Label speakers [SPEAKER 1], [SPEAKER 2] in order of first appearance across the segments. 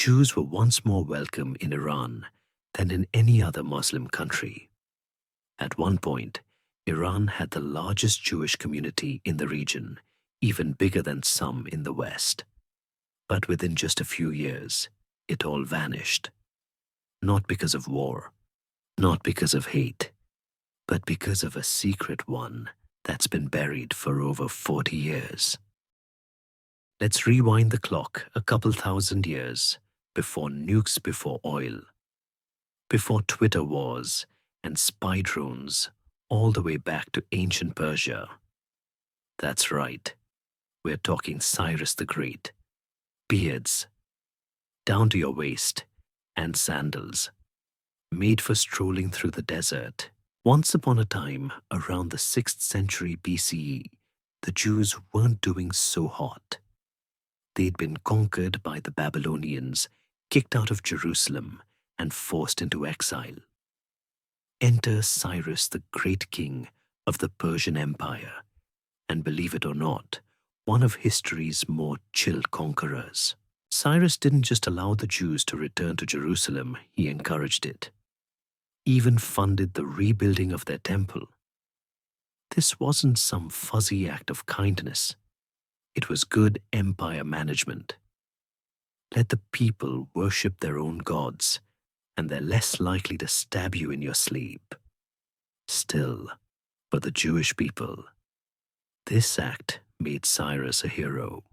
[SPEAKER 1] Jews were once more welcome in Iran than in any other Muslim country. At one point, Iran had the largest Jewish community in the region, even bigger than some in the West. But within just a few years, it all vanished. Not because of war, not because of hate, but because of a secret one that's been buried for over 40 years. Let's rewind the clock a couple thousand years before nukes, before oil, before Twitter wars and spy drones, all the way back to ancient Persia. That's right, we're talking Cyrus the Great. Beards, down to your waist, and sandals, made for strolling through the desert. Once upon a time, around the 6th century BCE, the Jews weren't doing so hot. They'd been conquered by the Babylonians, kicked out of Jerusalem, and forced into exile. Enter Cyrus the Great King of the Persian Empire, and believe it or not, one of history's more chilled conquerors. Cyrus didn't just allow the Jews to return to Jerusalem, he encouraged it. Even funded the rebuilding of their temple. This wasn't some fuzzy act of kindness. It was good empire management. Let the people worship their own gods, and they're less likely to stab you in your sleep. Still, for the Jewish people, this act made Cyrus a hero.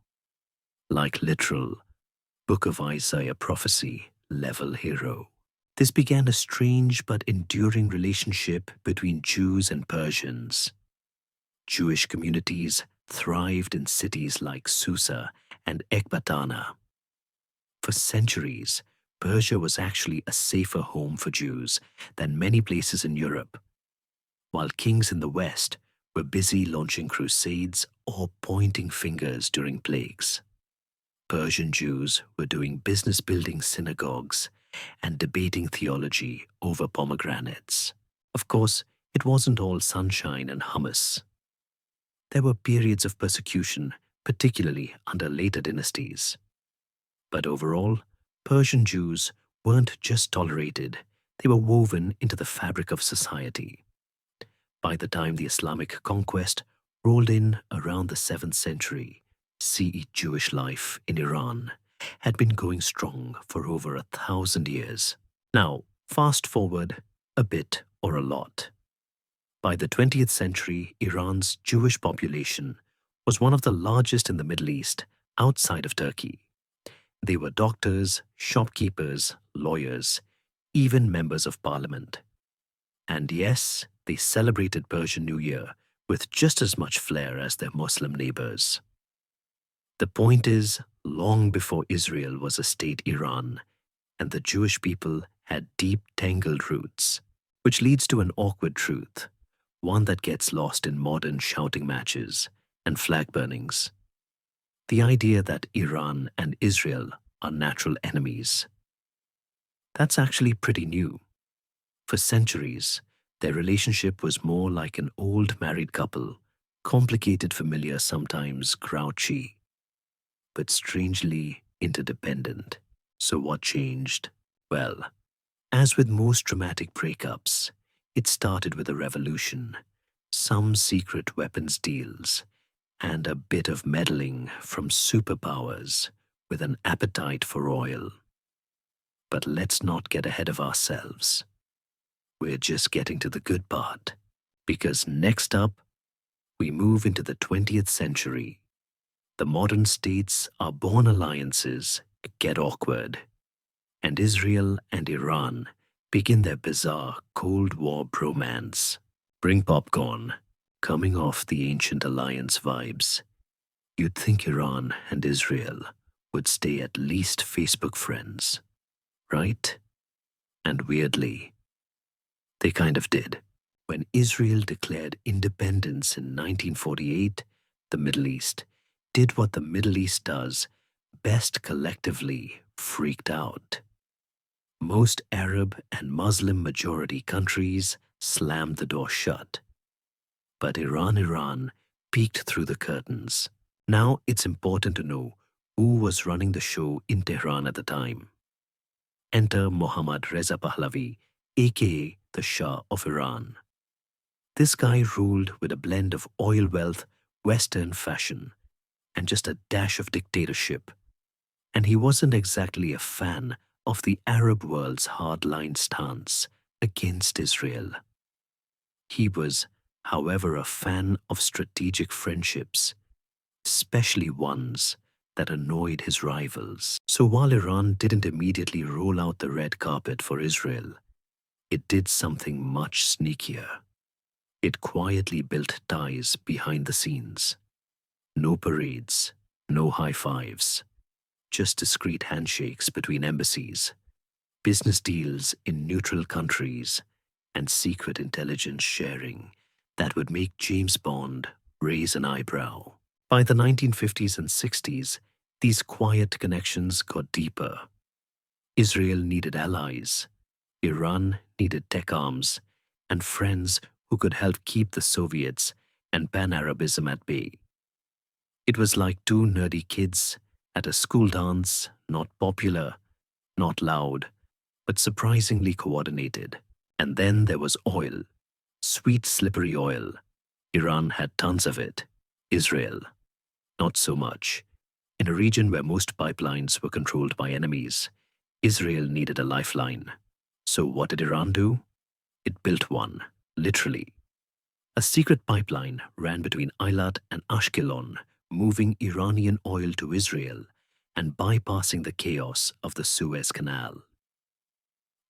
[SPEAKER 1] Like literal Book of Isaiah prophecy level hero. This began a strange but enduring relationship between Jews and Persians. Jewish communities thrived in cities like Susa and Ecbatana. For centuries, Persia was actually a safer home for Jews than many places in Europe, while kings in the West were busy launching crusades or pointing fingers during plagues. Persian Jews were doing business building synagogues and debating theology over pomegranates. Of course, it wasn't all sunshine and hummus. There were periods of persecution, particularly under later dynasties. But overall, Persian Jews weren't just tolerated, they were woven into the fabric of society. By the time the Islamic conquest rolled in around the 7th century, CE Jewish life in Iran had been going strong for over 1,000 years. Now, fast forward a bit or a lot. By the 20th century, Iran's Jewish population was one of the largest in the Middle East outside of Turkey. They were doctors, shopkeepers, lawyers, even members of parliament. And yes, they celebrated Persian New Year with just as much flair as their Muslim neighbors. The point is, long before Israel was a state Iran, and the Jewish people had deep tangled roots, which leads to an awkward truth, one that gets lost in modern shouting matches and flag burnings. The idea that Iran and Israel are natural enemies. That's actually pretty new. For centuries, their relationship was more like an old married couple, complicated, familiar, sometimes grouchy, but strangely interdependent. So what changed? Well, as with most dramatic breakups, it started with a revolution, some secret weapons deals, and a bit of meddling from superpowers with an appetite for oil. But let's not get ahead of ourselves. We're just getting to the good part, because next up, we move into the 20th century. The modern states are born alliances get awkward, and Israel and Iran begin their bizarre Cold War bromance. Bring popcorn, coming off the ancient alliance vibes. You'd think Iran and Israel would stay at least Facebook friends, right? And weirdly, they kind of did. When Israel declared independence in 1948, the Middle East did what the Middle East does best collectively, freaked out. Most Arab and Muslim majority countries slammed the door shut. But Iran peeked through the curtains. Now it's important to know who was running the show in Tehran at the time. Enter Mohammad Reza Pahlavi, aka the Shah of Iran. This guy ruled with a blend of oil wealth, Western fashion, and just a dash of dictatorship. And he wasn't exactly a fan of the Arab world's hardline stance against Israel. He was, however, a fan of strategic friendships, especially ones that annoyed his rivals. So while Iran didn't immediately roll out the red carpet for Israel, it did something much sneakier. It quietly built ties behind the scenes. No parades, no high fives, just discreet handshakes between embassies, business deals in neutral countries, and secret intelligence sharing that would make James Bond raise an eyebrow. By the 1950s and 60s, these quiet connections got deeper. Israel needed allies, Iran needed tech arms, and friends who could help keep the Soviets and Pan-Arabism at bay. It was like two nerdy kids at a school dance, not popular, not loud, but surprisingly coordinated. And then there was oil, sweet slippery oil. Iran had tons of it. Israel, not so much. In a region where most pipelines were controlled by enemies, Israel needed a lifeline. So what did Iran do? It built one, literally. A secret pipeline ran between Eilat and Ashkelon, moving Iranian oil to Israel and bypassing the chaos of the Suez Canal.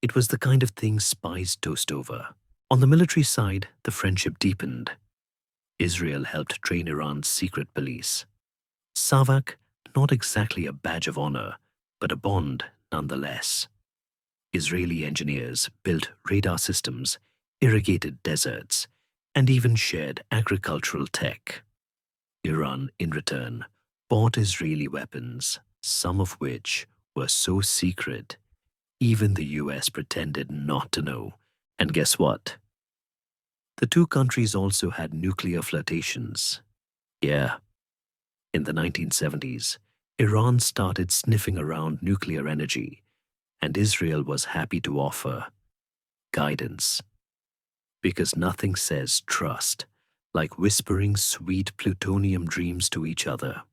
[SPEAKER 1] It was the kind of thing spies toast over. On the military side, the friendship deepened. Israel helped train Iran's secret police. Savak, not exactly a badge of honor, but a bond nonetheless. Israeli engineers built radar systems, irrigated deserts, and even shared agricultural tech. Iran, in return, bought Israeli weapons, some of which were so secret, even the US pretended not to know. And guess what? The two countries also had nuclear flirtations. Yeah. In the 1970s, Iran started sniffing around nuclear energy, and Israel was happy to offer guidance. Because nothing says trust like whispering sweet plutonium dreams to each other.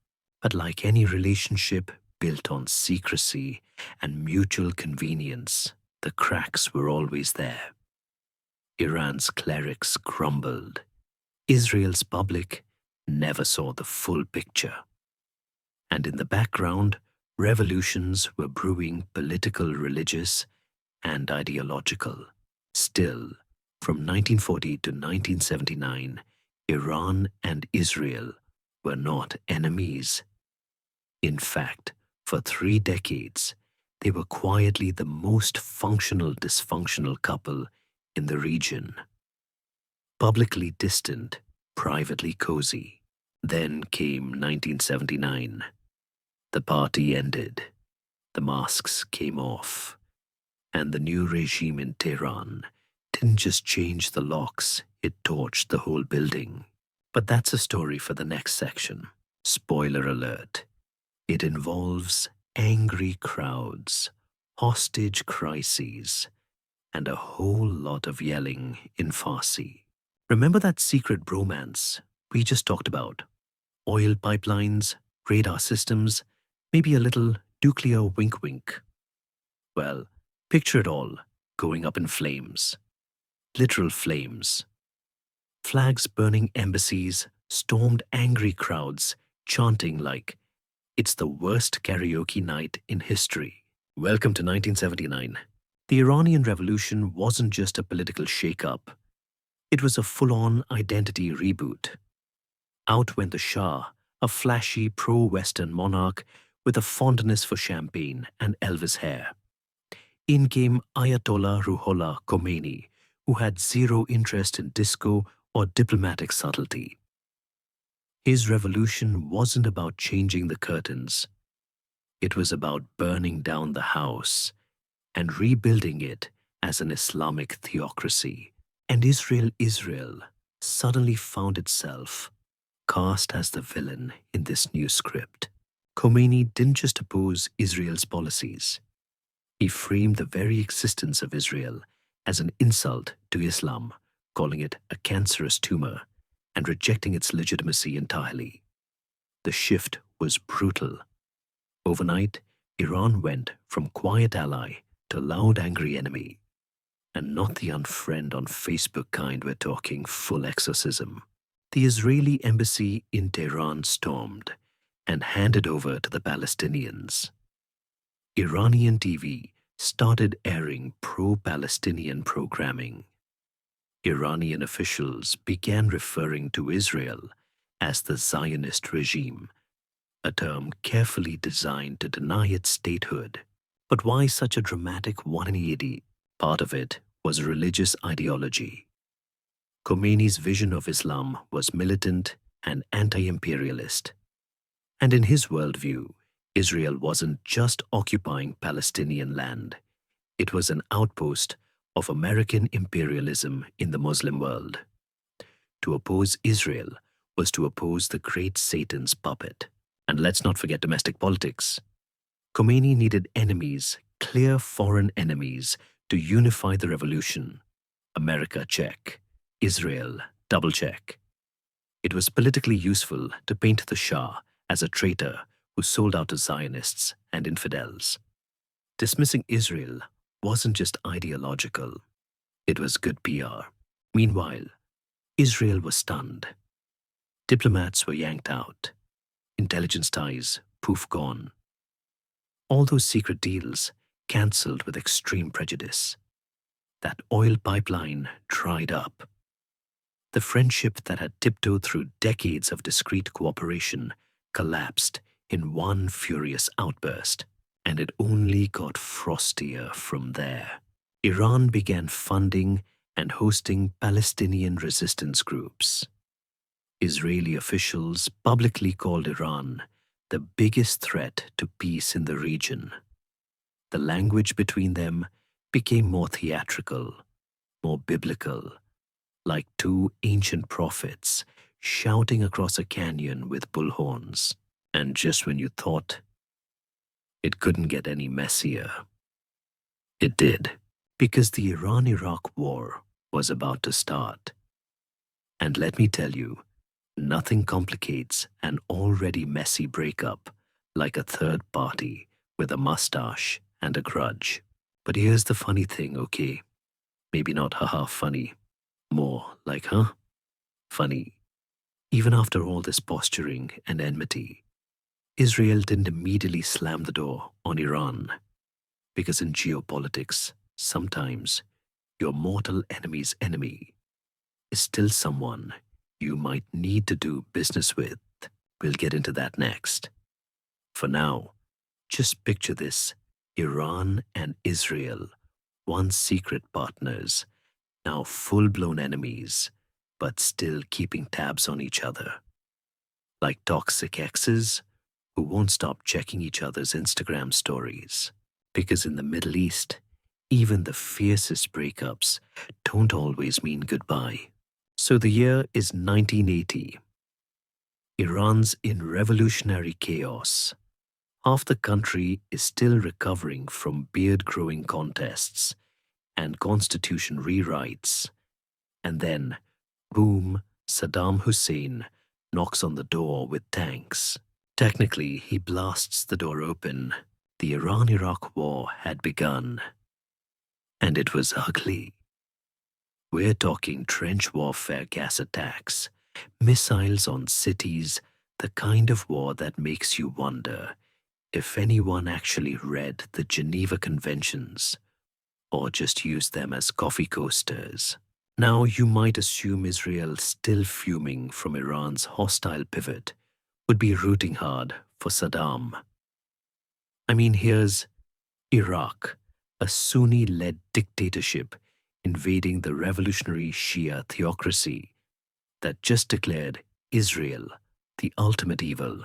[SPEAKER 1] But like any relationship built on secrecy and mutual convenience, the cracks were always there. Iran's clerics grumbled. Israel's public never saw the full picture. And in the background, revolutions were brewing, political, religious, and ideological. Still, from 1940 to 1979, Iran and Israel were not enemies. In fact, for 3 decades, they were quietly the most functional dysfunctional couple in the region. Publicly distant, privately cozy. Then came 1979. The party ended. The masks came off. And the new regime in Tehran didn't just change the locks, it torched the whole building. But that's a story for the next section. Spoiler alert. It involves angry crowds, hostage crises, and a whole lot of yelling in Farsi. Remember that secret bromance we just talked about? Oil pipelines, radar systems, maybe a little nuclear wink-wink. Well, picture it all going up in flames. Literal flames. Flags burning embassies, stormed angry crowds, chanting like, "It's the worst karaoke night in history." Welcome to 1979. The Iranian Revolution wasn't just a political shake-up. It was a full-on identity reboot. Out went the Shah, a flashy pro-Western monarch with a fondness for champagne and Elvis hair. In came Ayatollah Ruhollah Khomeini, who had zero interest in disco or diplomatic subtlety. His revolution wasn't about changing the curtains. It was about burning down the house and rebuilding it as an Islamic theocracy. And Israel suddenly found itself cast as the villain in this new script. Khomeini didn't just oppose Israel's policies. He framed the very existence of Israel as an insult to Islam, calling it a cancerous tumor and rejecting its legitimacy entirely. The shift was brutal. Overnight, Iran went from quiet ally to loud angry enemy. And not the unfriend on Facebook kind we're talking full exorcism. The Israeli embassy in Tehran stormed and handed over to the Palestinians. Iranian TV started airing pro-Palestinian programming. Iranian officials began referring to Israel as the Zionist regime, a term carefully designed to deny its statehood. But why such a dramatic 180? Part of it was religious ideology. Khomeini's vision of Islam was militant and anti-imperialist. And in his worldview, Israel wasn't just occupying Palestinian land. It was an outpost of American imperialism in the Muslim world. To oppose Israel was to oppose the great Satan's puppet. And let's not forget domestic politics. Khomeini needed enemies, clear foreign enemies, to unify the revolution. America, check. Israel, double check. It was politically useful to paint the Shah as a traitor who sold out to Zionists and infidels. Dismissing Israel wasn't just ideological, it was good PR. Meanwhile, Israel was stunned. Diplomats were yanked out. Intelligence ties, poof gone. All those secret deals cancelled with extreme prejudice. That oil pipeline dried up. The friendship that had tiptoed through decades of discreet cooperation collapsed in one furious outburst, and it only got frostier from there. Iran began funding and hosting Palestinian resistance groups. Israeli officials publicly called Iran the biggest threat to peace in the region. The language between them became more theatrical, more biblical, like two ancient prophets shouting across a canyon with bullhorns. And just when you thought it couldn't get any messier, it did, because the Iran-Iraq war was about to start. And let me tell you, nothing complicates an already messy breakup like a third party with a mustache and a grudge. But here's the funny thing, okay? Maybe not haha funny, more like huh? Funny. Even after all this posturing and enmity, Israel didn't immediately slam the door on Iran. Because in geopolitics, sometimes your mortal enemy's enemy is still someone you might need to do business with. We'll get into that next. For now, just picture this: Iran and Israel, once secret partners, now full-blown enemies, but still keeping tabs on each other. Like toxic exes who won't stop checking each other's Instagram stories. Because in the Middle East, even the fiercest breakups don't always mean goodbye. So the year is 1980. Iran's in revolutionary chaos. Half the country is still recovering from beard-growing contests and constitution rewrites. And then, boom, Saddam Hussein knocks on the door with tanks. Technically, he blasts the door open. The Iran-Iraq war had begun. And it was ugly. We're talking trench warfare gas attacks, missiles on cities, the kind of war that makes you wonder if anyone actually read the Geneva Conventions or just used them as coffee coasters. Now you might assume Israel, still fuming from Iran's hostile pivot, would be rooting hard for Saddam. I mean, here's Iraq, a Sunni-led dictatorship invading the revolutionary Shia theocracy that just declared Israel the ultimate evil.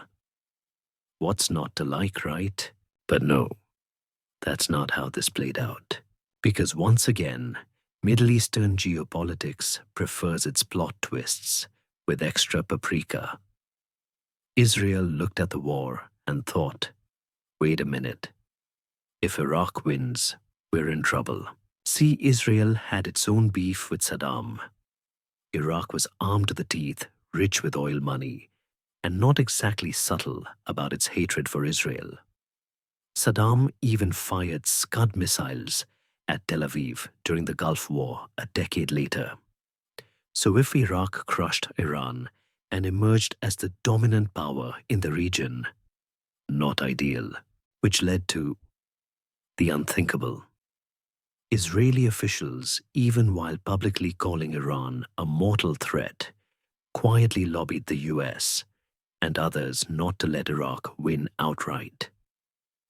[SPEAKER 1] What's not to like, right? But no, that's not how this played out. Because once again, Middle Eastern geopolitics prefers its plot twists with extra paprika. Israel looked at the war and thought, wait a minute, If Iraq wins, we're in trouble. See, Israel had its own beef with Saddam. Iraq was armed to the teeth, rich with oil money, and not exactly subtle about its hatred for Israel. Saddam even fired Scud missiles at Tel Aviv during the Gulf War a decade later. So if Iraq crushed Iran and emerged as the dominant power in the region, not ideal, which led to the unthinkable. Israeli officials, even while publicly calling Iran a mortal threat, quietly lobbied the US and others not to let Iraq win outright.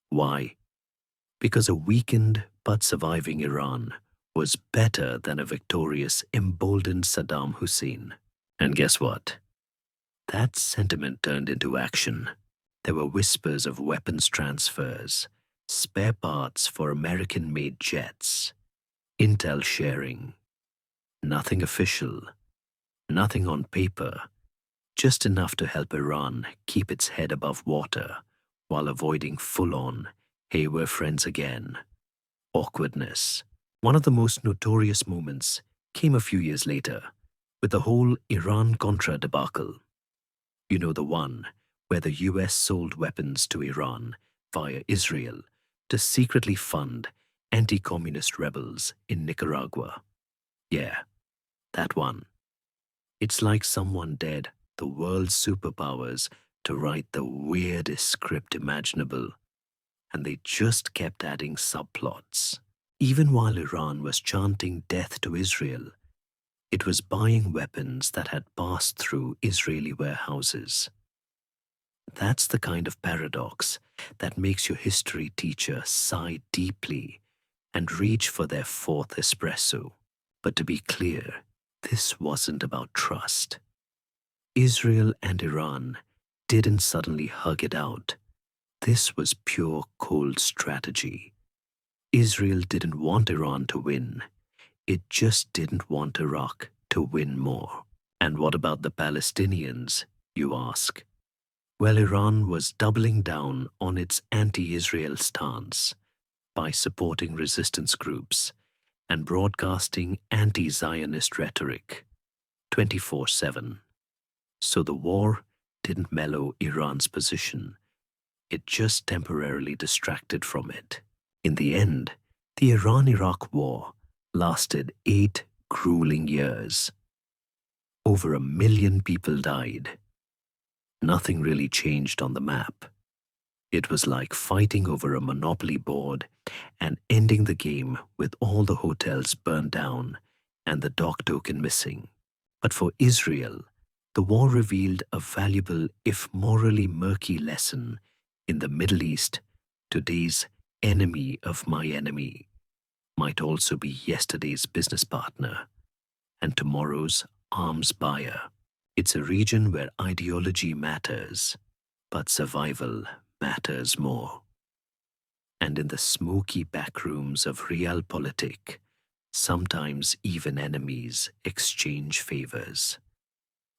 [SPEAKER 1] Why? Because a weakened but surviving Iran was better than a victorious, emboldened Saddam Hussein. And guess what? That sentiment turned into action. There were whispers of weapons transfers, spare parts for American-made jets, intel sharing. Nothing official, nothing on paper, just enough to help Iran keep its head above water while avoiding full-on, hey, we're friends again, awkwardness. One of the most notorious moments came a few years later with the whole Iran-Contra debacle. You know, the one where the US sold weapons to Iran via Israel to secretly fund anti-communist rebels in Nicaragua. Yeah, that one. It's like someone dared the world's superpowers to write the weirdest script imaginable, and they just kept adding subplots. Even while Iran was chanting death to Israel, it was buying weapons that had passed through Israeli warehouses. That's the kind of paradox that makes your history teacher sigh deeply and reach for their fourth espresso. But to be clear, this wasn't about trust. Israel and Iran didn't suddenly hug it out. This was pure cold strategy. Israel didn't want Iran to win. It just didn't want Iraq to win more. And what about the Palestinians, you ask? Well, Iran was doubling down on its anti-Israel stance by supporting resistance groups and broadcasting anti-Zionist rhetoric 24/7. So the war didn't mellow Iran's position. It just temporarily distracted from it. In the end, the Iran-Iraq war lasted 8 grueling years. Over 1 million people died. Nothing really changed on the map. It was like fighting over a monopoly board and ending the game with all the hotels burned down and the dock token missing. But for Israel, the war revealed a valuable, if morally murky, lesson in the Middle East. Today's enemy of my enemy might also be yesterday's business partner and tomorrow's arms buyer. It's a region where ideology matters, but survival matters more. And in the smoky backrooms of realpolitik, sometimes even enemies exchange favors.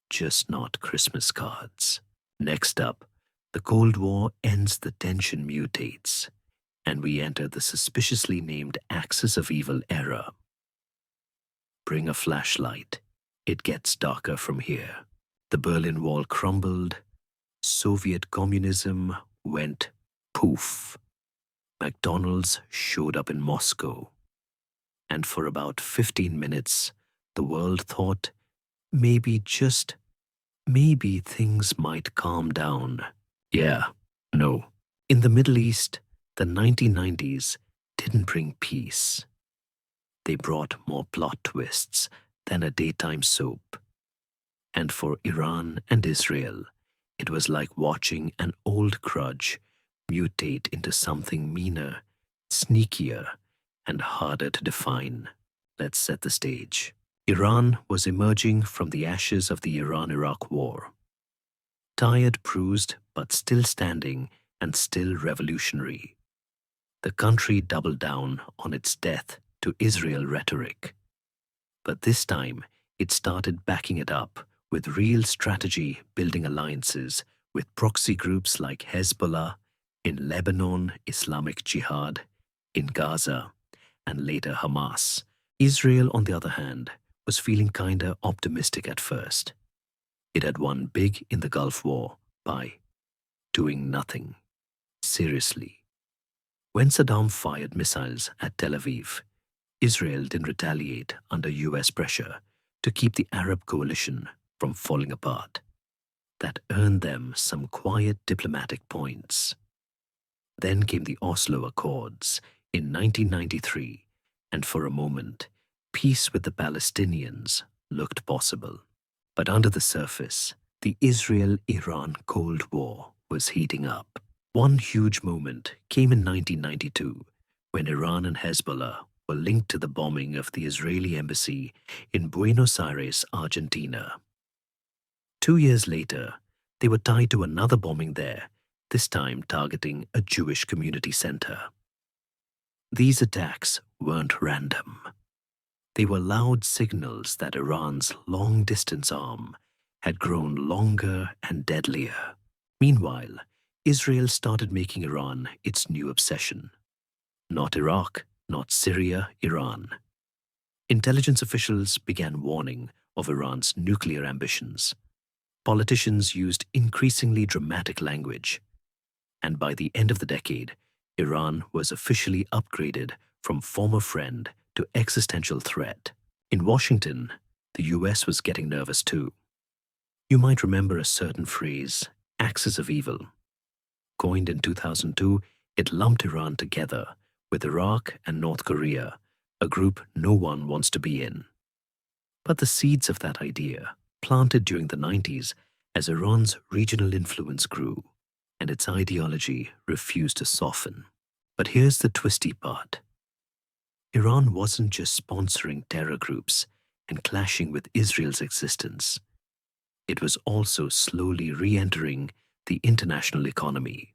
[SPEAKER 1] Just not Christmas cards. Next up, the Cold War ends, the tension mutates, and we enter the suspiciously named Axis of Evil era. Bring a flashlight. It gets darker from here. The Berlin Wall crumbled. Soviet communism went poof. McDonald's showed up in Moscow. And for about 15 minutes, the world thought maybe, just maybe, things might calm down. Yeah, no. In the Middle East, the 1990s didn't bring peace. They brought more plot twists than a daytime soap. And for Iran and Israel, it was like watching an old grudge mutate into something meaner, sneakier, and harder to define. Let's set the stage. Iran was emerging from the ashes of the Iran-Iraq War. Tired, bruised, but still standing and still revolutionary. The country doubled down on its death to Israel rhetoric. But this time, it started backing it up with real strategy, building alliances with proxy groups like Hezbollah, in Lebanon, Islamic Jihad, in Gaza, and later Hamas. Israel, on the other hand, was feeling kinda optimistic at first. It had won big in the Gulf War by doing nothing. Seriously. When Saddam fired missiles at Tel Aviv, Israel didn't retaliate under US pressure to keep the Arab coalition from falling apart. That earned them some quiet diplomatic points. Then came the Oslo Accords in 1993, and for a moment, peace with the Palestinians looked possible. But under the surface, the Israel-Iran Cold War was heating up. One huge moment came in 1992 when Iran and Hezbollah were linked to the bombing of the Israeli embassy in Buenos Aires, Argentina. 2 years later, they were tied to another bombing there, this time targeting a Jewish community center. These attacks weren't random. They were loud signals that Iran's long-distance arm had grown longer and deadlier. Meanwhile, Israel started making Iran its new obsession. Not Iraq, not Syria, Iran. Intelligence officials began warning of Iran's nuclear ambitions. Politicians used increasingly dramatic language. And by the end of the decade, Iran was officially upgraded from former friend to existential threat. In Washington, the US was getting nervous too. You might remember a certain phrase, axis of evil. Coined in 2002, it lumped Iran together with Iraq and North Korea, a group no one wants to be in. But the seeds of that idea, planted during the 90s as Iran's regional influence grew, and its ideology refused to soften. But here's the twisty part. Iran wasn't just sponsoring terror groups and clashing with Israel's existence. It was also slowly re-entering the international economy.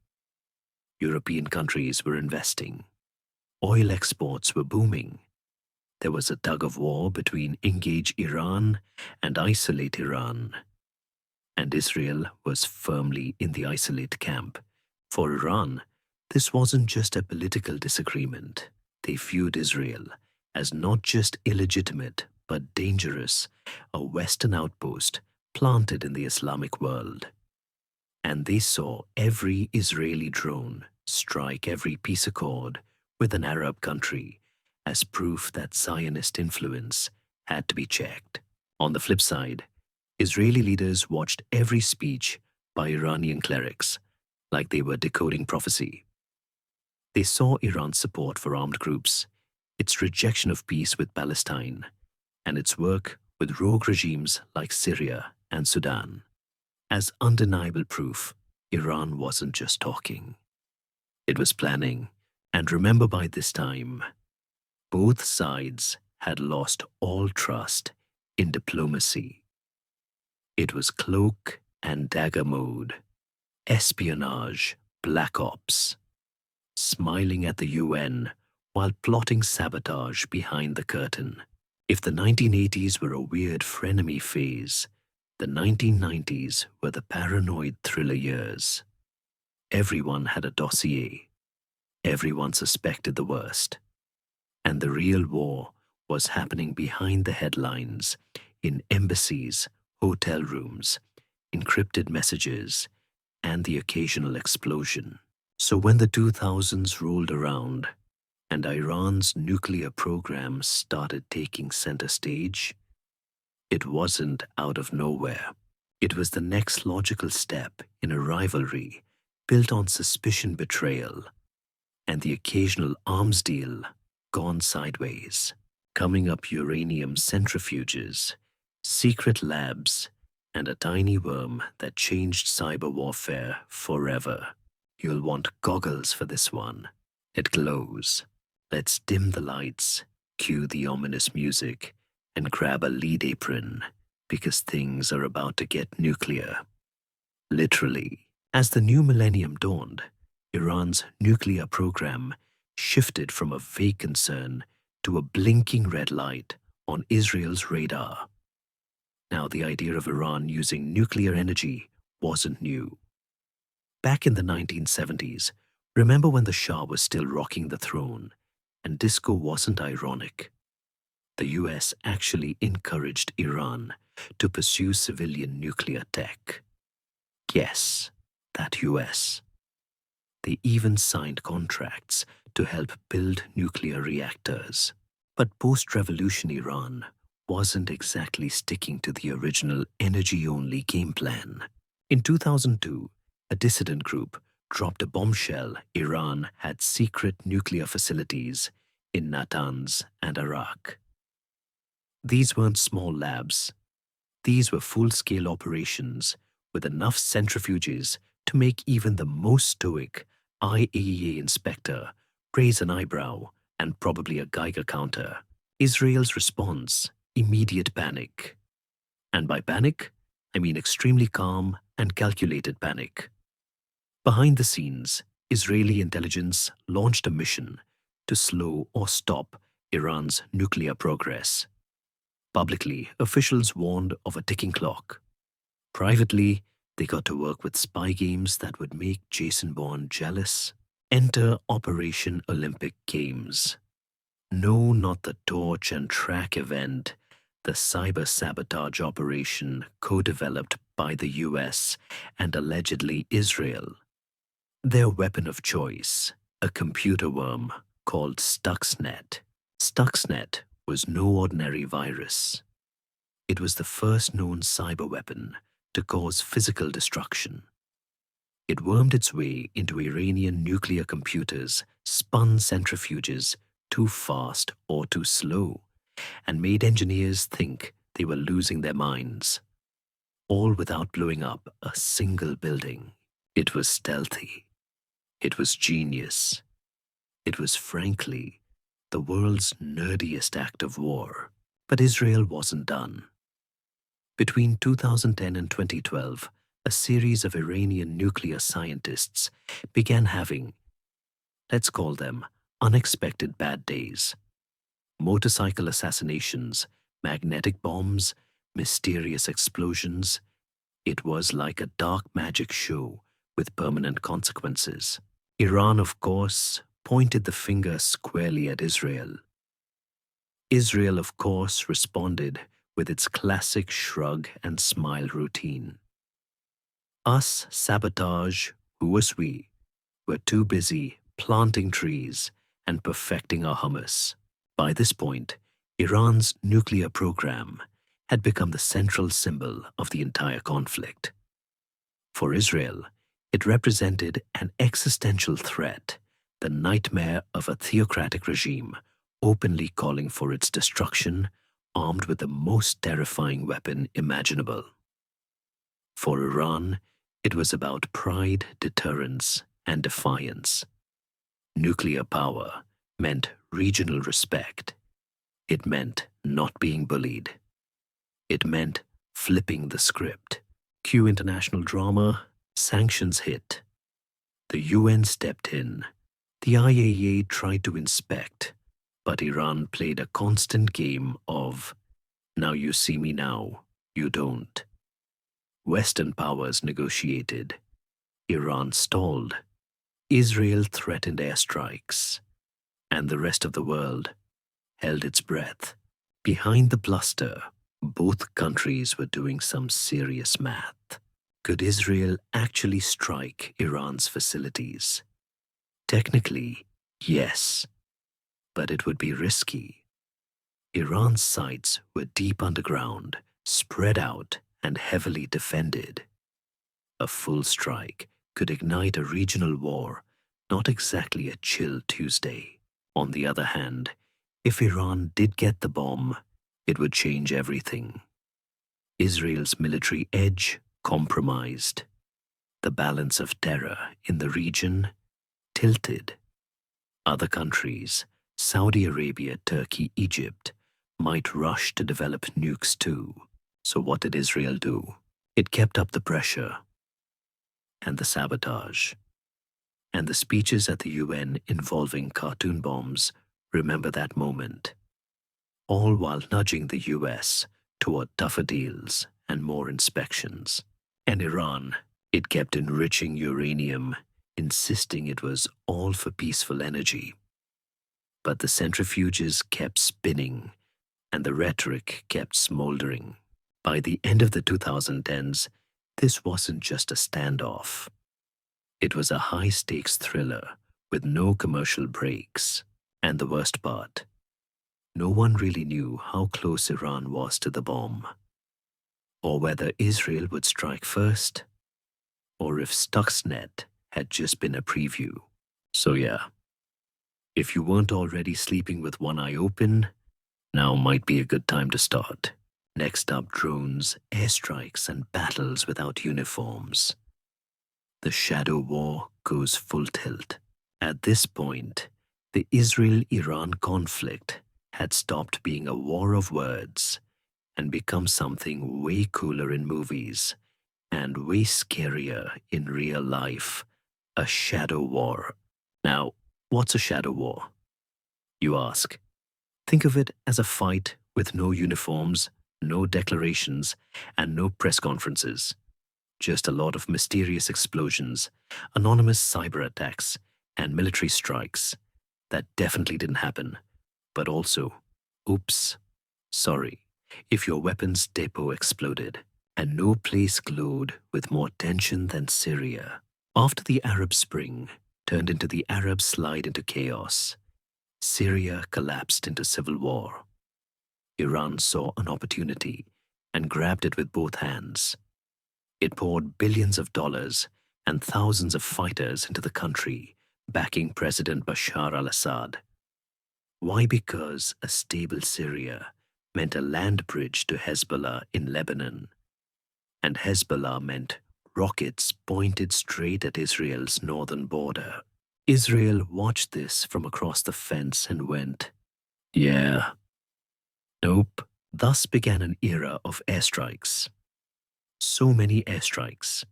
[SPEAKER 1] European countries were investing. Oil exports were booming. There was a tug-of-war between engage Iran and isolate Iran. And Israel was firmly in the isolate camp. For Iran, this wasn't just a political disagreement. They viewed Israel as not just illegitimate but dangerous, a Western outpost planted in the Islamic world. And they saw every Israeli drone strike every peace accord with an Arab country as proof that Zionist influence had to be checked. On the flip side, Israeli leaders watched every speech by Iranian clerics like they were decoding prophecy. They saw Iran's support for armed groups, its rejection of peace with Palestine, and its work with rogue regimes like Syria and Sudan as undeniable proof Iran wasn't just talking. It was planning, and remember, by this time, both sides had lost all trust in diplomacy. It was cloak and dagger mode, espionage, black ops, smiling at the UN while plotting sabotage behind the curtain. If the 1980s were a weird frenemy phase, the 1990s were the paranoid thriller years. Everyone had a dossier. Everyone suspected the worst. And the real war was happening behind the headlines, in embassies, hotel rooms, encrypted messages, and the occasional explosion. So when the 2000s rolled around and Iran's nuclear program started taking center stage, it wasn't out of nowhere. It was the next logical step in a rivalry built on suspicion, betrayal, and the occasional arms deal gone sideways. Coming up, uranium centrifuges, secret labs, and a tiny worm that changed cyber warfare forever. You'll want goggles for this one. It glows. Let's dim the lights, cue the ominous music, and grab a lead apron, because things are about to get nuclear. Literally. As the new millennium dawned, Iran's nuclear program shifted from a vague concern to a blinking red light on Israel's radar. Now, the idea of Iran using nuclear energy wasn't new. Back in the 1970s, remember when the Shah was still rocking the throne And disco wasn't ironic. The US actually encouraged Iran to pursue civilian nuclear tech. Yes, that US. They even signed contracts to help build nuclear reactors. But post-revolution Iran wasn't exactly sticking to the original energy-only game plan. In 2002, a dissident group dropped a bombshell Iran had secret nuclear facilities in Natanz and Iraq. These weren't small labs. These were full-scale operations with enough centrifuges to make even the most stoic IAEA inspector raise an eyebrow and probably a Geiger counter. Israel's response: immediate panic. And by panic, I mean extremely calm and calculated panic. Behind the scenes, Israeli intelligence launched a mission to slow or stop Iran's nuclear progress. Publicly, officials warned of a ticking clock. Privately, they got to work with spy games that would make Jason Bourne jealous. Enter Operation Olympic Games. No, not the torch and track event, the cyber sabotage operation co-developed by the US and allegedly Israel. Their weapon of choice, a computer worm called Stuxnet. Stuxnet was no ordinary virus. It was the first known cyber weapon to cause physical destruction. It wormed its way into Iranian nuclear computers, spun centrifuges too fast or too slow, and made engineers think they were losing their minds, all without blowing up a single building. It was stealthy. It was genius. It was, frankly, the world's nerdiest act of war. But Israel wasn't done. Between 2010 and 2012, a series of Iranian nuclear scientists began having, let's call them, unexpected bad days. Motorcycle assassinations, magnetic bombs, mysterious explosions. It was like a dark magic show with permanent consequences. Iran, of course, pointed the finger squarely at Israel. Israel, of course, responded with its classic shrug and smile routine. Us, sabotage, who was we, were too busy planting trees and perfecting our hummus. By this point, Iran's nuclear program had become the central symbol of the entire conflict. For Israel, it represented an existential threat, the nightmare of a theocratic regime openly calling for its destruction, armed with the most terrifying weapon imaginable. For Iran, it was about pride, deterrence, and defiance. Nuclear power meant regional respect. It meant not being bullied. It meant flipping the script. Cue international drama, sanctions hit. The UN stepped in. The IAEA tried to inspect, but Iran played a constant game of, now you see me now, you don't. Western powers negotiated. Iran stalled. Israel threatened airstrikes. And the rest of the world held its breath. Behind the bluster, both countries were doing some serious math. Could Israel actually strike Iran's facilities? Technically, yes, but it would be risky. Iran's sites were deep underground, spread out, and heavily defended. A full strike could ignite a regional war, not exactly a chill Tuesday. On the other hand, if Iran did get the bomb, it would change everything. Israel's military edge compromised. The balance of terror in the region tilted. Other countries, Saudi Arabia, Turkey, Egypt, might rush to develop nukes too. So what did Israel do? It kept up the pressure and the sabotage. And the speeches at the UN involving cartoon bombs remember that moment, all while nudging the US toward tougher deals and more inspections. And Iran, it kept enriching uranium, insisting it was all for peaceful energy. But the centrifuges kept spinning, and the rhetoric kept smoldering. By the end of the 2010s, this wasn't just a standoff. It was a high-stakes thriller with no commercial breaks. And the worst part, no one really knew how close Iran was to the bomb, or whether Israel would strike first, or if Stuxnet had just been a preview. So yeah, if you weren't already sleeping with one eye open, now might be a good time to start. Next up, drones, airstrikes, and battles without uniforms. The shadow war goes full tilt. At this point, the Israel-Iran conflict had stopped being a war of words and become something way cooler in movies and way scarier in real life, a shadow war. Now, what's a shadow war? You ask. Think of it as a fight with no uniforms, no declarations, and no press conferences. Just a lot of mysterious explosions, anonymous cyber attacks, and military strikes. That definitely didn't happen. But also, oops, sorry, if your weapons depot exploded, and no place glowed with more tension than Syria. After the Arab Spring turned into the Arab slide into chaos, Syria collapsed into civil war. Iran saw an opportunity and grabbed it with both hands. It poured billions of dollars and thousands of fighters into the country, backing President Bashar al-Assad. Why? Because a stable Syria meant a land bridge to Hezbollah in Lebanon, and Hezbollah meant rockets pointed straight at Israel's northern border. Israel watched this from across the fence and went, yeah, nope. Thus began an era of airstrikes. So many airstrikes.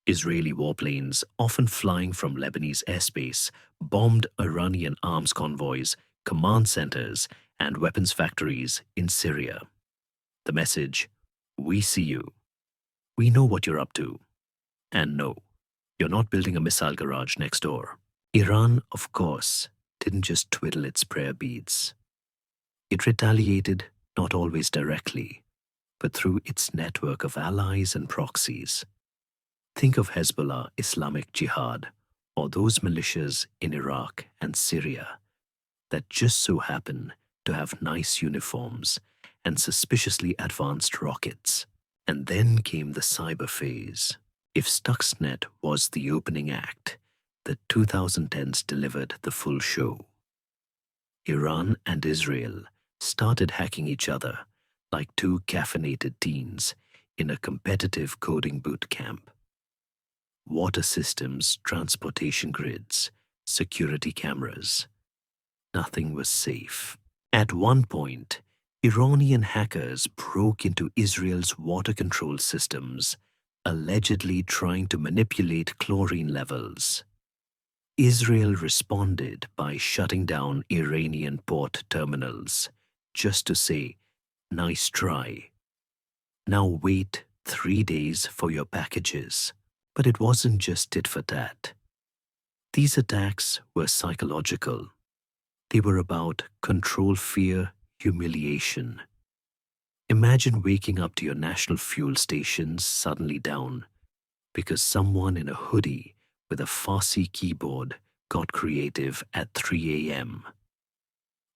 [SPEAKER 1] Israeli warplanes, often flying from Lebanese airspace, bombed Iranian arms convoys, command centers, and weapons factories in Syria. The message, we see you. We know what you're up to. And no, you're not building a missile garage next door. Iran, of course, didn't just twiddle its prayer beads. It retaliated, not always directly, but through its network of allies and proxies. Think of Hezbollah, Islamic Jihad, or those militias in Iraq and Syria that just so happen to have nice uniforms and suspiciously advanced rockets. And then came the cyber phase. If Stuxnet was the opening act, the 2010s delivered the full show. Iran and Israel started hacking each other like two caffeinated teens in a competitive coding boot camp. Water systems, transportation grids, security cameras. Nothing was safe. At one point, Iranian hackers broke into Israel's water control systems, allegedly trying to manipulate chlorine levels. Israel responded by shutting down Iranian port terminals, just to say, nice try. Now wait 3 days for your packages. But it wasn't just tit for tat. These attacks were psychological. They were about control, fear, humiliation. Imagine waking up to your national fuel stations suddenly down because someone in a hoodie with a Farsi keyboard got creative at 3 a.m.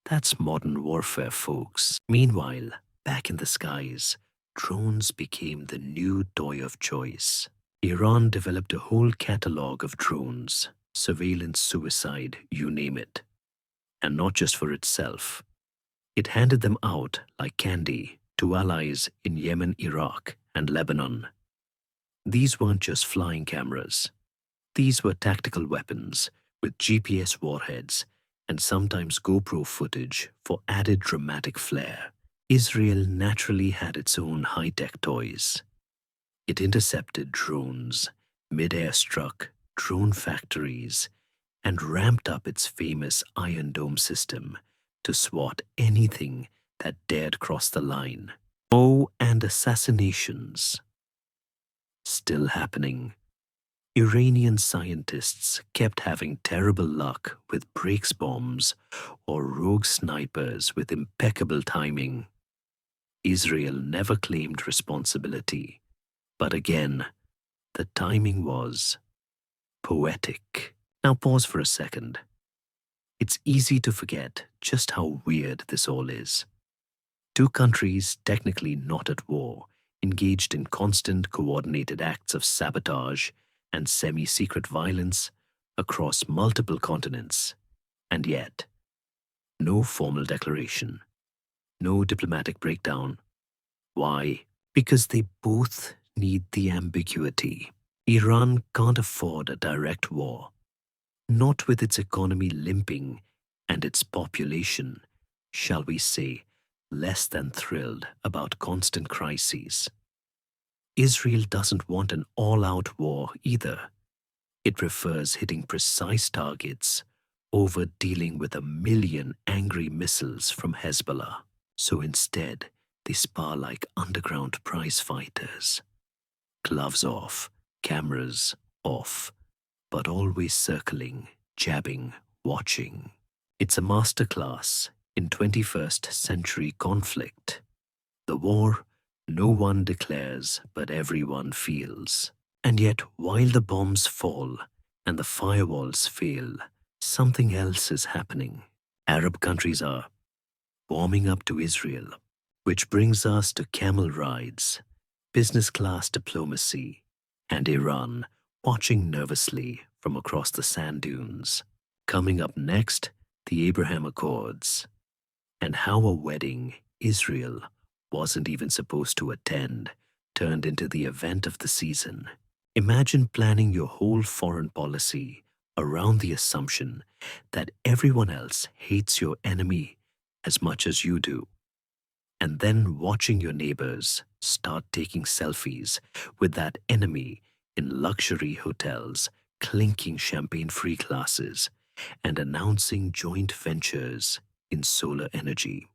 [SPEAKER 1] That's modern warfare, folks. Meanwhile, back in the skies, drones became the new toy of choice. Iran developed a whole catalog of drones, surveillance, suicide, you name it. And not just for itself. It handed them out like candy to allies in Yemen, Iraq, and Lebanon. These weren't just flying cameras. These were tactical weapons with GPS warheads and sometimes GoPro footage for added dramatic flair. Israel naturally had its own high-tech toys. It intercepted drones, mid-air struck drone factories, and ramped up its famous Iron Dome system to swat anything that dared cross the line. Oh, and assassinations. Still happening. Iranian scientists kept having terrible luck with brakes bombs or rogue snipers with impeccable timing. Israel never claimed responsibility, but again, the timing was poetic. Now pause for a second. It's easy to forget just how weird this all is. Two countries technically not at war, engaged in constant coordinated acts of sabotage and semi-secret violence across multiple continents. And yet, no formal declaration, no diplomatic breakdown. Why? Because they both need the ambiguity. Iran can't afford a direct war, not with its economy limping and its population, shall we say, less than thrilled about constant crises. Israel doesn't want an all-out war either. It prefers hitting precise targets over dealing with 1 million angry missiles from Hezbollah. So instead, they spar like underground prize fighters. Gloves off, cameras off, but always circling, jabbing, watching. It's a masterclass in 21st century conflict. The war no one declares but everyone feels. And yet, while the bombs fall and the firewalls fail, something else is happening. Arab countries are warming up to Israel, which brings us to camel rides, business class diplomacy, and Iran watching nervously from across the sand dunes. Coming up next, the Abraham Accords, and how a wedding Israel wasn't even supposed to attend turned into the event of the season. Imagine planning your whole foreign policy around the assumption that everyone else hates your enemy as much as you do, and then watching your neighbors start taking selfies with that enemy in luxury hotels, clinking champagne-free glasses, and announcing joint ventures in solar energy.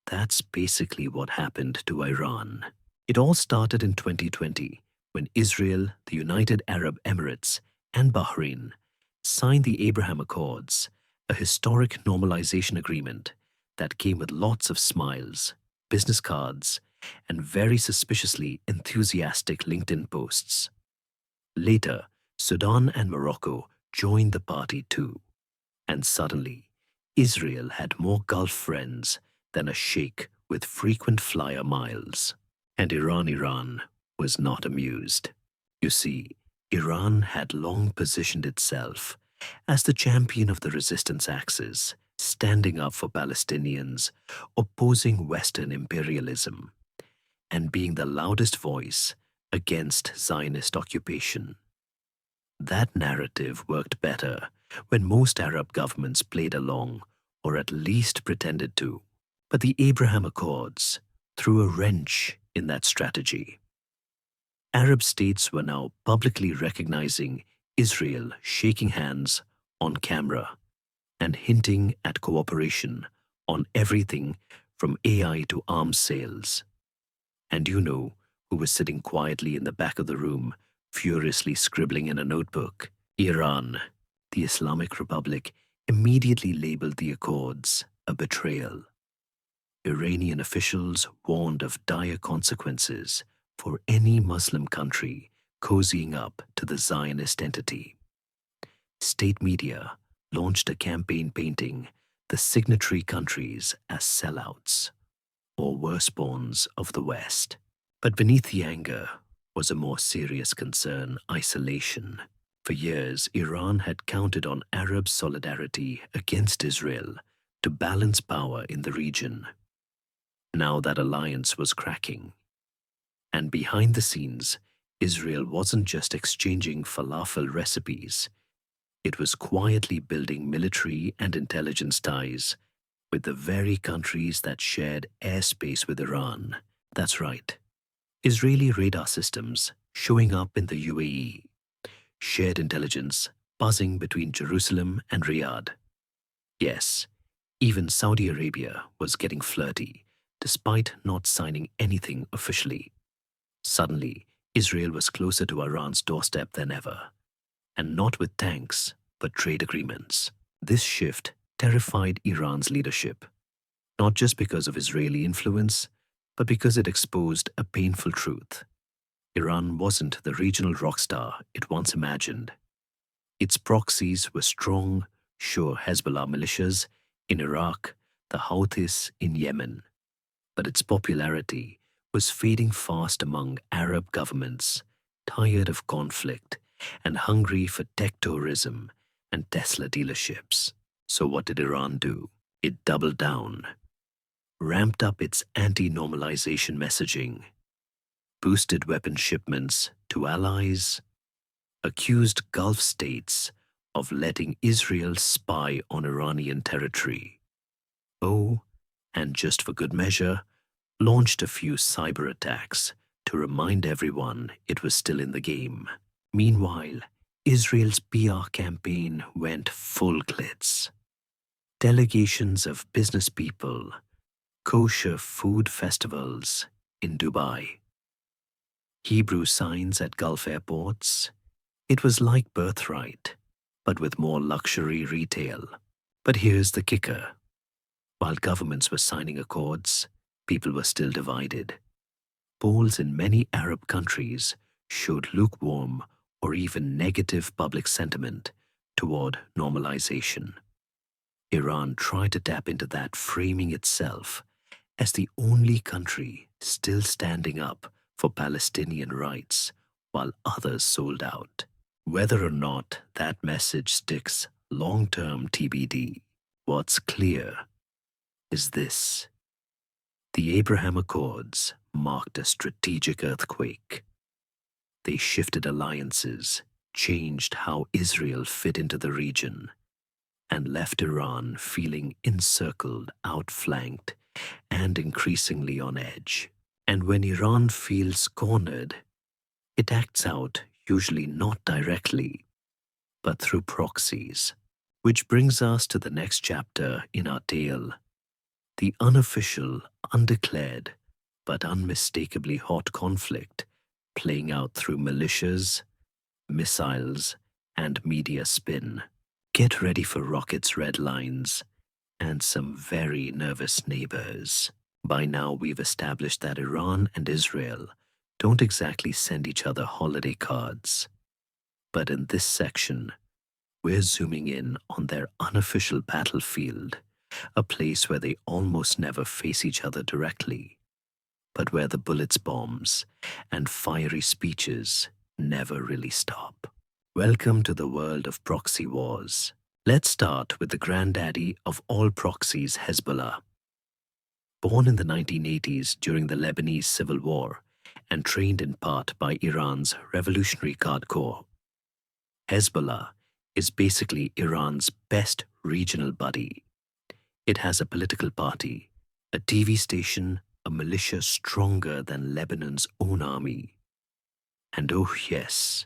[SPEAKER 1] That's basically what happened to Iran. It all started in 2020 when Israel, the United Arab Emirates, and Bahrain signed the Abraham Accords, a historic normalization agreement that came with lots of smiles, business cards, and very suspiciously enthusiastic LinkedIn posts. Later, Sudan and Morocco joined the party too, and suddenly, Israel had more Gulf friends than a sheikh with frequent flyer miles. And Iran was not amused. You see, Iran had long positioned itself as the champion of the resistance axis, standing up for Palestinians, opposing Western imperialism, and being the loudest voice against Zionist occupation. That narrative worked better when most Arab governments played along, or at least pretended to. But the Abraham Accords threw a wrench in that strategy. Arab states were now publicly recognizing Israel shaking hands on camera and hinting at cooperation on everything from AI to arms sales. And you know who was sitting quietly in the back of the room, furiously scribbling in a notebook? Iran, the Islamic Republic, immediately labeled the Accords a betrayal. Iranian officials warned of dire consequences for any Muslim country cozying up to the Zionist entity. State media launched a campaign painting the signatory countries as sellouts, or worspawns of the West. But beneath the anger was a more serious concern: isolation. For years, Iran had counted on Arab solidarity against Israel to balance power in the region. Now that alliance was cracking. And behind the scenes, Israel wasn't just exchanging falafel recipes. It was quietly building military and intelligence ties with the very countries that shared airspace with Iran. That's right. Israeli radar systems showing up in the UAE. Shared intelligence buzzing between Jerusalem and Riyadh. Yes, even Saudi Arabia was getting flirty, despite not signing anything officially. Suddenly, Israel was closer to Iran's doorstep than ever, and not with tanks, but trade agreements. This shift terrified Iran's leadership, not just because of Israeli influence, but because it exposed a painful truth. Iran wasn't the regional rock star it once imagined. Its proxies were strong, sure Hezbollah militias in Iraq, the Houthis in Yemen, but its popularity was fading fast among Arab governments, tired of conflict and hungry for tech tourism and Tesla dealerships. So what did Iran do? It doubled down, ramped up its anti-normalization messaging, boosted weapon shipments to allies, accused Gulf states of letting Israel spy on Iranian territory. Oh, and just for good measure, launched a few cyber attacks to remind everyone it was still in the game. Meanwhile, Israel's PR campaign went full glitz. Delegations of business people, kosher food festivals in Dubai, Hebrew signs at Gulf airports. It was like Birthright, but with more luxury retail. But here's the kicker. While governments were signing accords, people were still divided. Polls in many Arab countries showed lukewarm or even negative public sentiment toward normalization. Iran tried to tap into that, framing itself as the only country still standing up for Palestinian rights while others sold out. Whether or not that message sticks long-term TBD, what's clear is this. The Abraham Accords marked a strategic earthquake. They shifted alliances, changed how Israel fit into the region, and left Iran feeling encircled, outflanked, and increasingly on edge. And when Iran feels cornered, it acts out, usually not directly, but through proxies. Which brings us to the next chapter in our tale, the unofficial, undeclared, but unmistakably hot conflict playing out through militias, missiles, and media spin. Get ready for rockets, red lines, and some very nervous neighbors. By now, we've established that Iran and Israel don't exactly send each other holiday cards. But in this section, we're zooming in on their unofficial battlefield, a place where they almost never face each other directly, but where the bullets, bombs, and fiery speeches never really stop. Welcome to the world of proxy wars. Let's start with the granddaddy of all proxies, Hezbollah. Born in the 1980s during the Lebanese Civil War and trained in part by Iran's Revolutionary Guard Corps, Hezbollah is basically Iran's best regional buddy. It has a political party, a TV station, a militia stronger than Lebanon's own army. And oh yes,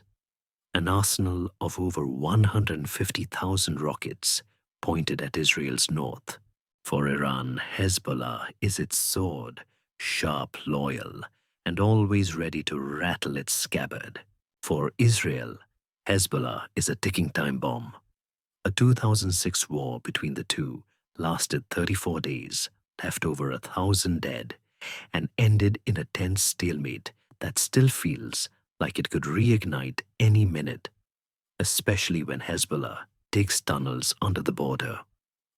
[SPEAKER 1] an arsenal of over 150,000 rockets pointed at Israel's north. For Iran, Hezbollah is its sword, sharp, loyal, and always ready to rattle its scabbard. For Israel, Hezbollah is a ticking time bomb. A 2006 war between the two lasted 34 days, left over 1,000 dead, and ended in a tense stalemate that still feels like it could reignite any minute, especially when Hezbollah digs tunnels under the border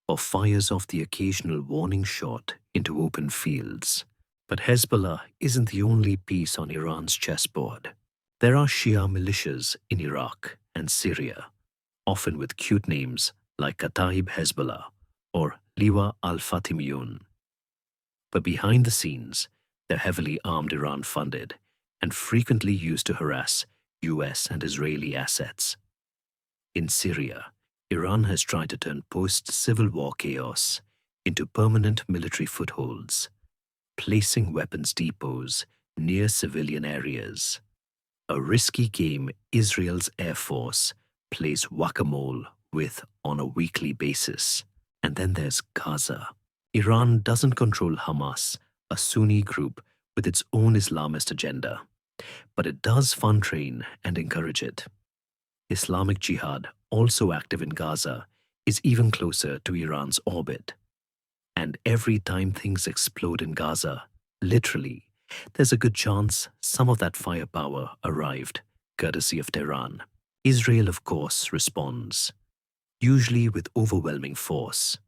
[SPEAKER 1] or fires off the occasional warning shot into open fields. But Hezbollah isn't the only piece on Iran's chessboard. There are Shia militias in Iraq and Syria, often with cute names like Kataib Hezbollah or Liwa al-Fatimiyun. But behind the scenes, they're heavily armed, Iran-funded, and frequently used to harass US and Israeli assets. In Syria, Iran has tried to turn post-Civil War chaos into permanent military footholds, placing weapons depots near civilian areas. A risky game Israel's Air Force plays whack-a-mole with on a weekly basis. And then there's Gaza. Iran doesn't control Hamas, a Sunni group with its own Islamist agenda. But it does fund train and encourage it. Islamic Jihad, also active in Gaza, is even closer to Iran's orbit. And every time things explode in Gaza, literally, there's a good chance some of that firepower arrived, courtesy of Tehran. Israel, of course, responds, usually with overwhelming force.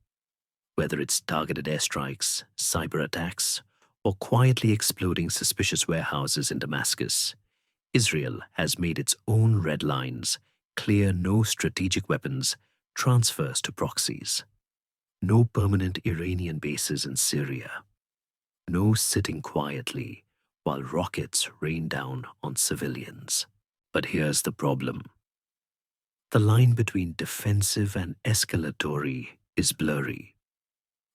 [SPEAKER 1] Whether it's targeted airstrikes, cyber attacks, or quietly exploding suspicious warehouses in Damascus, Israel has made its own red lines, clear no strategic weapons, transfers to proxies. No permanent Iranian bases in Syria. No sitting quietly while rockets rain down on civilians. But here's the problem. The line between defensive and escalatory is blurry.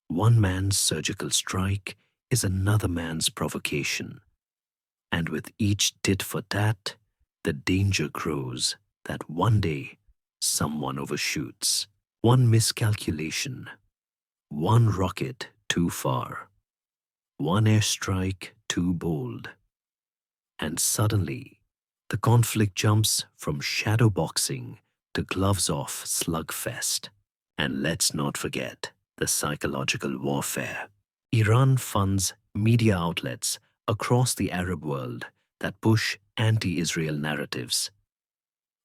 [SPEAKER 1] One man's surgical strike is another man's provocation. And with each tit for tat, the danger grows that one day someone overshoots. One miscalculation, one rocket too far, one airstrike too bold. And suddenly, the conflict jumps from shadow boxing to gloves off slugfest. And let's not forget the psychological warfare. Iran funds media outlets across the Arab world that push anti-Israel narratives.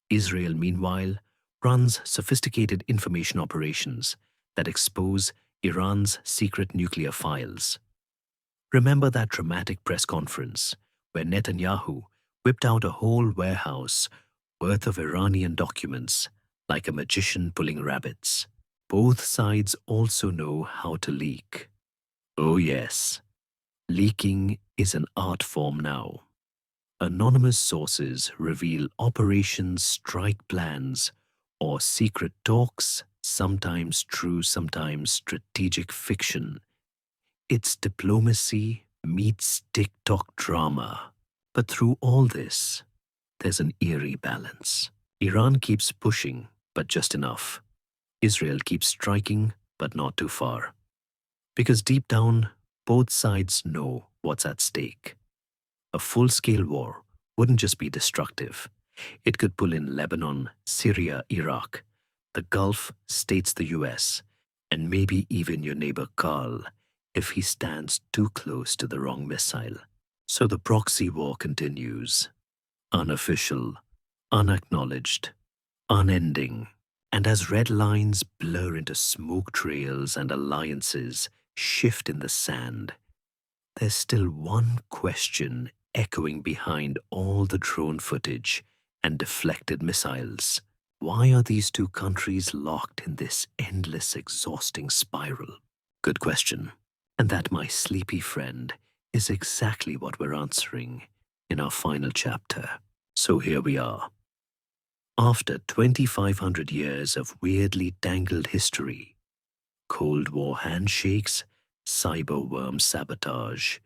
[SPEAKER 1] Israel, meanwhile, runs sophisticated information operations that expose Iran's secret nuclear files. Remember that dramatic press conference where Netanyahu whipped out a whole warehouse worth of Iranian documents like a magician pulling rabbits? Both sides also know how to leak. Oh yes, leaking is an art form now. Anonymous sources reveal operations, strike plans, or secret talks, sometimes true, sometimes strategic fiction. It's diplomacy meets TikTok drama. But through all this, there's an eerie balance. Iran keeps pushing, but just enough. Israel keeps striking, but not too far. Because deep down, both sides know what's at stake. A full-scale war wouldn't just be destructive. It could pull in Lebanon, Syria, Iraq, the Gulf states, the US, and maybe even your neighbor Carl if he stands too close to the wrong missile. So the proxy war continues. Unofficial, unacknowledged, unending. And as red lines blur into smoke trails and alliances shift in the sand, there's still one question echoing behind all the drone footage and deflected missiles. Why are these two countries locked in this endless, exhausting spiral? Good question. And that, my sleepy friend, is exactly what we're answering in our final chapter. So here we are. After 2,500 years of weirdly tangled history, Cold War handshakes, cyber worm sabotage,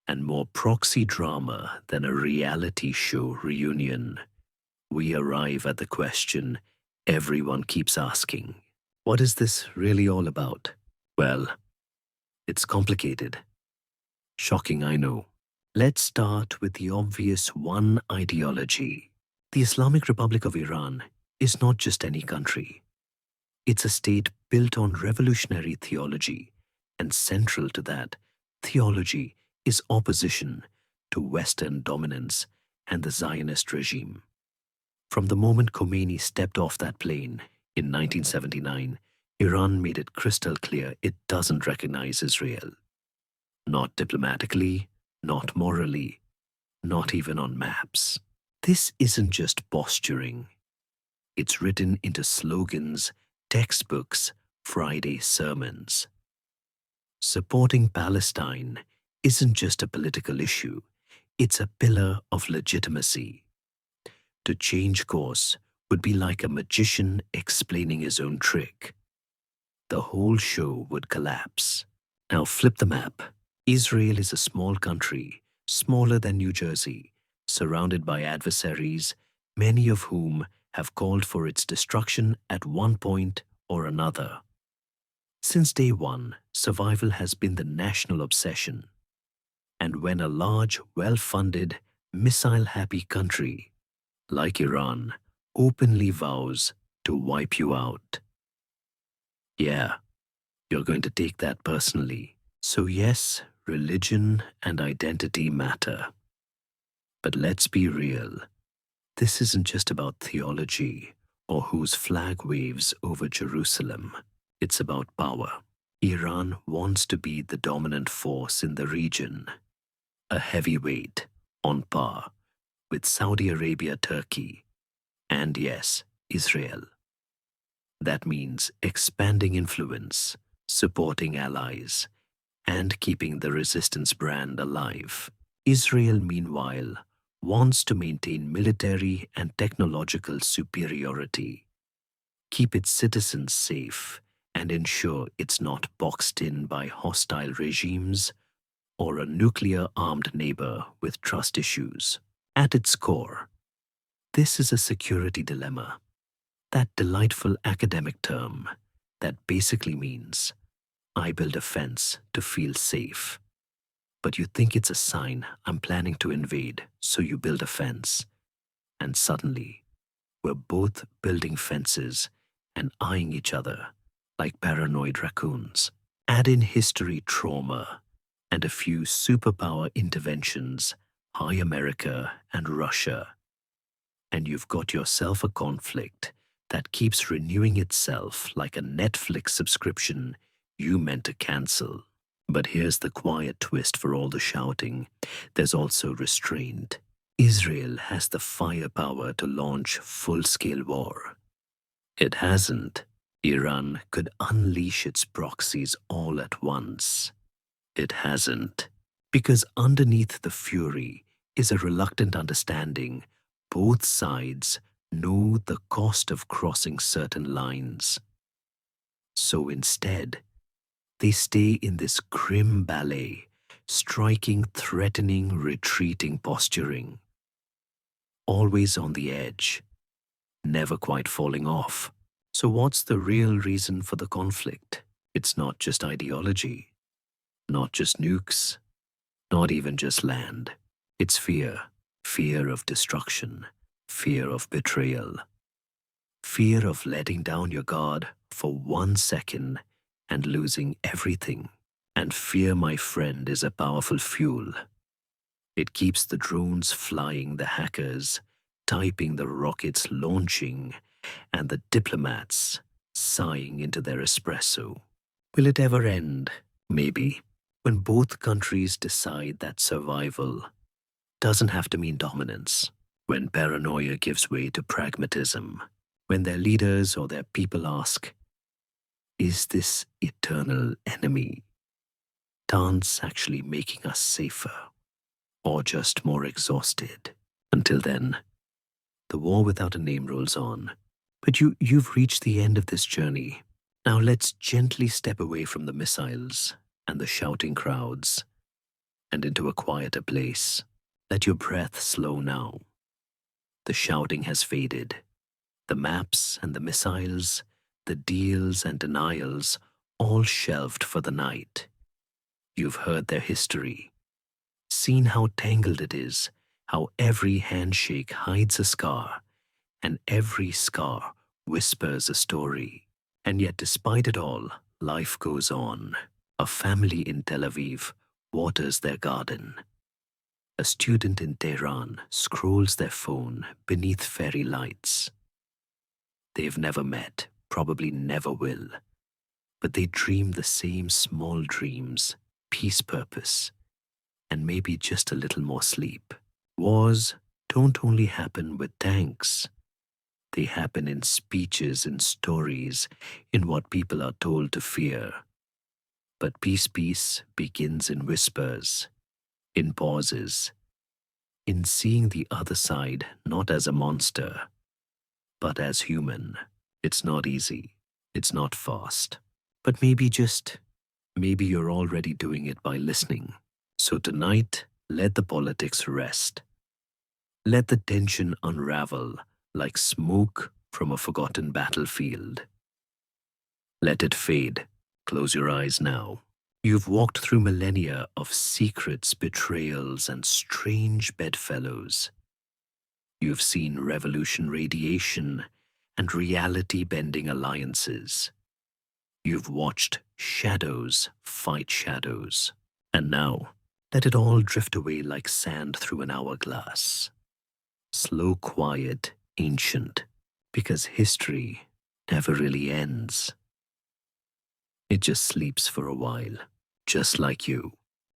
[SPEAKER 1] and more proxy drama than a reality show reunion, we arrive at the question everyone keeps asking. What is this really all about? Well, it's complicated. Shocking, I know. Let's start with the obvious one: ideology. The Islamic Republic of Iran is not just any country. It's a state built on revolutionary theology, and central to that theology is opposition to Western dominance and the Zionist regime. From the moment Khomeini stepped off that plane in 1979, Iran made it crystal clear it doesn't recognize Israel. Not diplomatically, not morally, not even on maps. This isn't just posturing. It's written into slogans, textbooks, Friday sermons. Supporting Palestine isn't just a political issue, it's a pillar of legitimacy. To change course would be like a magician explaining his own trick. The whole show would collapse. Now flip the map. Israel is a small country, smaller than New Jersey, surrounded by adversaries, many of whom have called for its destruction at one point or another. Since day one, survival has been the national obsession. And when a large, well-funded, missile-happy country, like Iran, openly vows to wipe you out. Yeah, you're going to take that personally. So yes, religion and identity matter. But let's be real. This isn't just about theology or whose flag waves over Jerusalem. It's about power. Iran wants to be the dominant force in the region, a heavyweight on par with Saudi Arabia, Turkey, and yes, Israel. That means expanding influence, supporting allies, and keeping the resistance brand alive. Israel, meanwhile, wants to maintain military and technological superiority, keep its citizens safe, and ensure it's not boxed in by hostile regimes or a nuclear-armed neighbor with trust issues. At its core, this is a security dilemma, that delightful academic term that basically means I build a fence to feel safe. But you think it's a sign I'm planning to invade, so you build a fence. And suddenly, we're both building fences and eyeing each other like paranoid raccoons. Add in history trauma and a few superpower interventions, hi America and Russia, and you've got yourself a conflict that keeps renewing itself like a Netflix subscription you meant to cancel. But here's the quiet twist for all the shouting. There's also restraint. Israel has the firepower to launch full-scale war. It hasn't. Iran could unleash its proxies all at once. It hasn't. Because underneath the fury is a reluctant understanding both sides know the cost of crossing certain lines. So instead, they stay in this grim ballet, striking, threatening, retreating posturing. Always on the edge, never quite falling off. So what's the real reason for the conflict? It's not just ideology, not just nukes, not even just land. It's fear. Fear of destruction, fear of betrayal, fear of letting down your guard for 1 second and losing everything. And fear, my friend, is a powerful fuel. It keeps the drones flying, the hackers typing, the rockets launching, and the diplomats sighing into their espresso. Will it ever end? Maybe. When both countries decide that survival doesn't have to mean dominance. When paranoia gives way to pragmatism. When their leaders or their people ask, is this eternal enemy dance actually making us safer or just more exhausted? Until then, the war without a name rolls on. But you've reached the end of this journey. Now let's gently step away from the missiles and the shouting crowds and into a quieter place. Let your breath slow now. The shouting has faded. The maps and the missiles, the deals and denials, all shelved for the night. You've heard their history, seen how tangled it is, how every handshake hides a scar, and every scar whispers a story. And yet, despite it all, life goes on. A family in Tel Aviv waters their garden. A student in Tehran scrolls their phone beneath fairy lights. They've never met, probably never will, but they dream the same small dreams, peace, purpose, and maybe just a little more sleep. Wars don't only happen with tanks. They happen in speeches, in stories, in what people are told to fear. But peace begins in whispers, in pauses, in seeing the other side not as a monster, but as human. It's not easy. It's not fast. But maybe you're already doing it by listening. So tonight, let the politics rest. Let the tension unravel like smoke from a forgotten battlefield. Let it fade. Close your eyes now. You've walked through millennia of secrets, betrayals, and strange bedfellows. You've seen revolution radiation and reality-bending alliances. You've watched shadows fight shadows. And now, let it all drift away like sand through an hourglass. Slow, quiet, ancient, because history never really ends. It just sleeps for a while, just like you.